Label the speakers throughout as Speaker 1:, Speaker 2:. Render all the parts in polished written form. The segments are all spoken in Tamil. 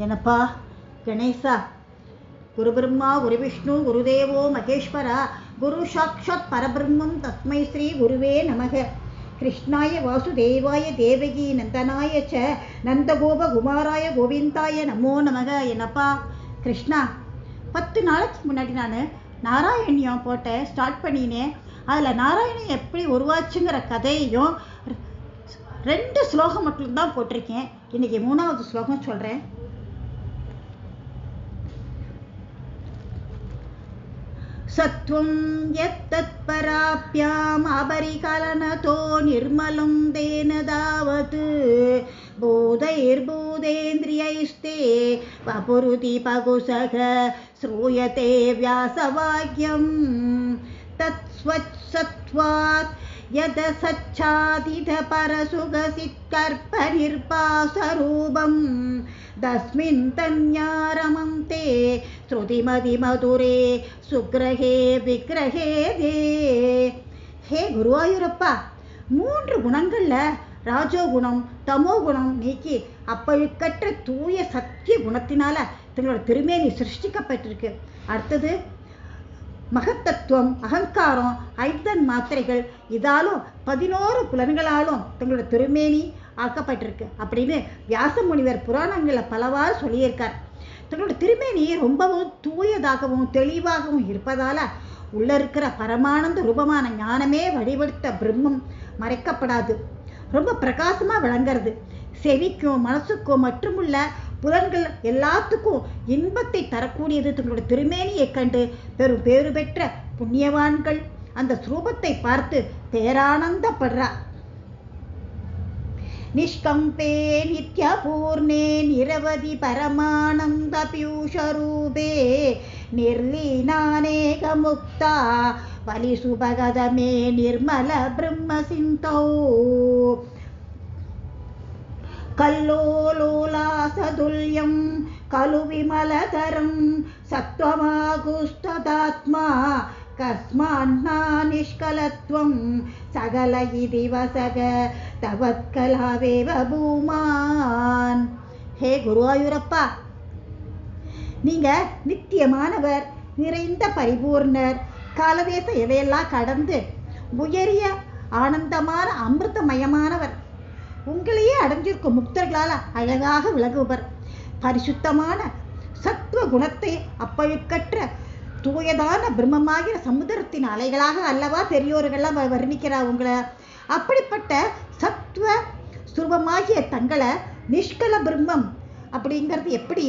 Speaker 1: ಏನಪ್ಪಾ ಗಣೇಶ, ಗುರು ಬ್ರಹ್ಮ ಗುರು ವಿಷ್ಣು ಗುರುದೇವೋ ಮಹೇಶ್ವರ ಗುರು ಸಾಕ್ಷಾತ್ ಪರಬ್ರಹ್ಮಂ ತಸ್ಮೈ ಶ್ರೀ ಗುರುವೇ ನಮಃ. ಕೃಷ್ಣಾಯ ವಾಸುದೇವಾಯ தேவகி நந்தனாய ச நந்தகோப குமாராய கோவிந்தாய நமோ நமக. என்னப்பா கிருஷ்ணா, 10 நாளைக்கு முன்னாடி நான் நாராயணியம் போட்ட ஸ்டார்ட் பண்ணினேன். அதில் நாராயணன் எப்படி உருவாச்சுங்கிற கதையையும் 2 ஸ்லோகம் மட்டும்தான் போட்டிருக்கேன். இன்னைக்கு 3வது ஸ்லோகம் சொல்கிறேன். சத்வம் யத்தத்பராப்யாம் அபரிகலனதோ நிர்மலம் தேனதாவத் பூதைர்பூதேந்திரியைஸ்தே வபுருதி பகுசக ஸ்ரூயதே வியாசவாக்யம் தத்ஸ்வத்சத்வாத் யதசச்சாதித பரசுகசித்கற்ப நிர்பாசரூபம் தஸ்மின் தன்யாரமம் தே ஸ்ருதிமதி மதுரே சுக்ரஹே விக்ரஹே தே. ஹே குருவாயூரப்பா, 3 குணங்கள்ல ராஜோகுணம் தமோகுணம் நீக்கி அப்பழுக்கற்ற தூய சத்திய குணத்தினால தங்களோட திருமேனி சிருஷ்டிக்கப்பட்டிருக்கு. அடுத்தது மகத்தத்துவம் அகங்காரம் 5 மாத்திரைகள் இதாலும் 11 புலன்களாலும் தங்களோட திருமேனி ஆக்கப்பட்டிருக்கு அப்படின்னு வியாச முனிவர் புராணங்களில் பலவாறு சொல்லியிருக்கார். தங்களோட திருமேனி ரொம்பவும் தூயதாகவும் தெளிவாகவும் இருப்பதால உள்ள இருக்கிற பரமானந்த ரூபமான ஞானமே வடிவெடுத்த பிரம்மம் மறைக்கப்படாது, ரொம்ப பிரகாசமா விளங்கிறது. செவிக்கும் மனசுக்கும் மற்றுமுள்ள புலன்கள் எல்லாத்துக்கும் இன்பத்தை தரக்கூடியது தங்களோட திருமேனியை கண்டு பெரும் பேறு பெற்ற புண்ணியவான்கள் அந்த ஸ்ரூபத்தை பார்த்து பேரானந்தப்படுறா. நிஷ்கம்பே நித்யபூர்ணே நிரவதி பரமானந்த பியூஷரூபே நிர்லீனானேக முக்தா பலிசுபகதமே நிர்மல பிரம்மசிந்தௌ கல்லோலோலாசதுல்யம் கலு விமலதரம் சத்வமாகுஸ்ததாத்மா கஸ்மான்னா நிஷ்கலத்வம் சகல இதி வசக தவத்கலாவேவ பூமான். ஹே குருவாயூரப்பா, நீங்க நித்தியமானவர், நிறைந்த பரிபூர்ணர், காலதேச எதையெல்லாம் கடந்து உயரிய ஆனந்தமான அமிர்தமயமானவர். உங்களையே அடைஞ்சிருக்கும் முக்தர்களால் அழகாக விளங்குவர். பரிசுத்தமான சத்துவ குணத்தை அப்பழுக்கற்ற தூயதான பிரம்மமாகிற சமுதிரத்தின் அலைகளாக அல்லவா பெரியோர்கள்லாம் வர்ணிக்கிறார் உங்களை. அப்படிப்பட்ட சத்துவ சுரூபமாகிய தங்களை நிஷ்கல பிரம்மம் அப்படிங்கிறது எப்படி?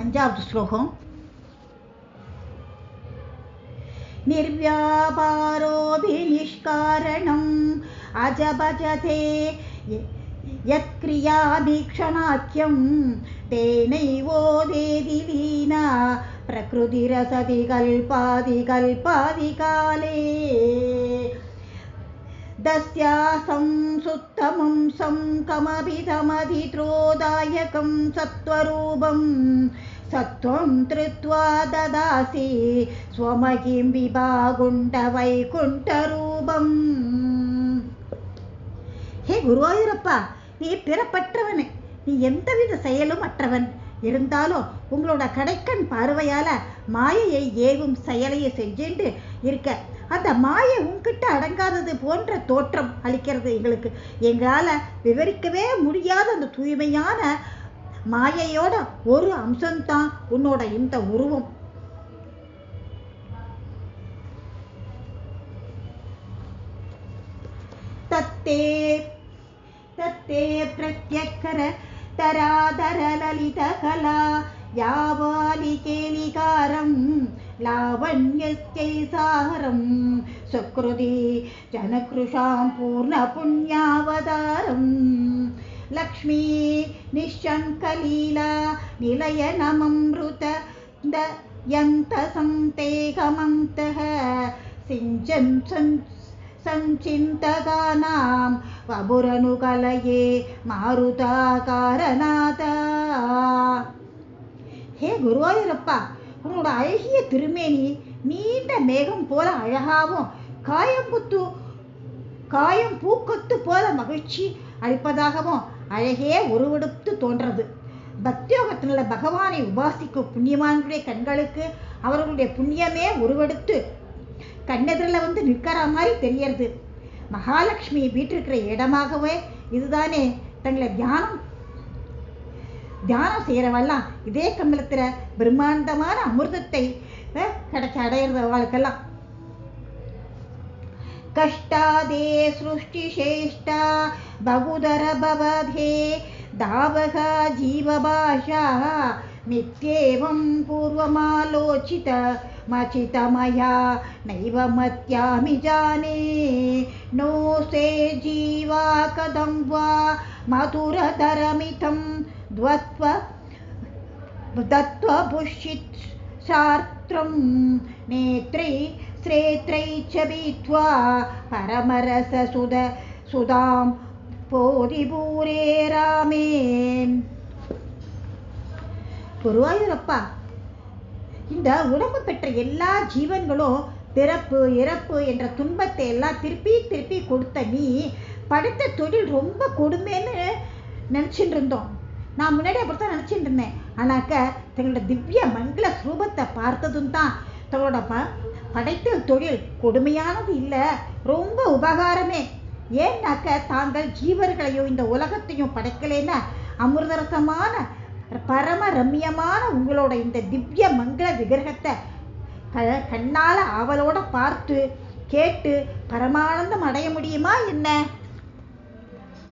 Speaker 1: அஞ்சாவது ஸ்லோகம். நிர்வ்யாபாரோபி நிஷ்காரணம் அஜபஜதே யத்க்ரியாபீக்ஷணாக்கியம் தேனைவோதேதி லீனா பிரகிருதிரசதி கல்பாதி கல்பாதி காலே தஸ்யாசம் சுத்தமம் சங்கமபிதமதித்ரோதாயகம் சத்வரூபம் சத்வம் திருத்வா ததாசி ஸ்வமகிம் விபாகுண்ட வைகுண்ட ரூபம். ஹே குருவாயூரப்பா, நீ பிறப்பற்றவன், நீ எந்தவித செயலும் அற்றவன். இருந்தாலும் உங்களோட கடைக்கண் பார்வையால மாயையை ஏவும் செயலையை செஞ்சுட்டு இருக்க. அந்த மாயை உன்கிட்ட அடங்காதது போன்ற தோற்றம் அளிக்கிறது எங்களுக்கு. எங்களால விவரிக்கவே முடியாத அந்த தூய்மையான மாயையோட ஒரு அம்சம்தான் உன்னோட இந்த உருவம். தத்தே தத்தே பிரத்யக்கர தராதர லலித கலா யாவாலி கேலிகாரம் லாவண்யஸ்தைசாரம் சுக்ருதி ஜனக்ருஷாம் பூர்ண புண்ணியாவதாரம் லக்ஷ்மீ நிஷங்கலீலா நிலயனமம்ருத யந்த சந்தேகமந்தஹ சிஞ்சன் சஞ்சிந்தகானாம் வபுரனுகலயே மாருதா காரணாதா. ஹே குருவாயூரப்பா, உங்களோட அழகிய திருமேனி நீண்ட மேகம் போல அழகாகவும் காயம் பூக்கொத்து போல மகிழ்ச்சி அளிப்பதாகவும் அழகே உருவெடுத்து தோன்றது. பக்தியோகத்தினுள்ள பகவானை உபாசிக்கும் புண்ணியமான்களுடைய கண்களுக்கு அவர்களுடைய புண்ணியமே உருவெடுத்து கண்ணெதிரில் வந்து நிற்கிற மாதிரி தெரியறது. மகாலட்சுமி வீட்டிருக்கிற இடமாகவே இதுதானே. தங்களை தியானம் செய்யறவெல்லாம் இதே கமலத்துல பிரம்மாண்டமான அமிர்தத்தை கிடைக்க அடையிறவர்களுக்கெல்லாம். கஷ்டாதே சிருஷ்டி சேஷ்டா பகுதர பவதே தாவகா ஜீவபாஷா மித்யேவம் பூர்வமாலோசித மச்சிதமயா நைவ மத்யாமி ஜானே நோசே ஜீவா கதம் வா மதுரதரமிதம் தத்வபுஷ்யித் சார்த்ரம் நேத்ரை ஸ்ரேத்ரை ச பீத்வா பரமரச சுதாம் போதிபூரே ராமே. குருவாயூரப்பா, இந்த உடம்பு பெற்ற எல்லா ஜீவன்களும் பிறப்பு இறப்பு என்ற துன்பத்தை எல்லாம் திருப்பி திருப்பி கொடுத்த நீ படுத்த தொழில் ரொம்ப கொடுமைன்னு நினச்சிட்டு இருந்தோம். நான் முன்னாடி அப்படித்தான் நினச்சிட்டு இருந்தேன். ஆனாக்க தங்களோட திவ்ய மங்கள ஸ்ரூபத்தை பார்த்ததும் தான் தங்களோட படைத்த தொழில் கொடுமையானது இல்லை, ரொம்ப உபகாரமே. ஏன்னாக்க தாங்கள் ஜீவர்களையும் இந்த உலகத்தையும் படைக்கலைன்னா அமிர்தரசமான பரம ரம்யமான உங்களோட இந்த திவ்ய மங்கள விக்கிரகத்தை கண்ணால ஆவலோட பார்த்து கேட்டு பரமானந்தம் அடைய முடியுமா என்ன?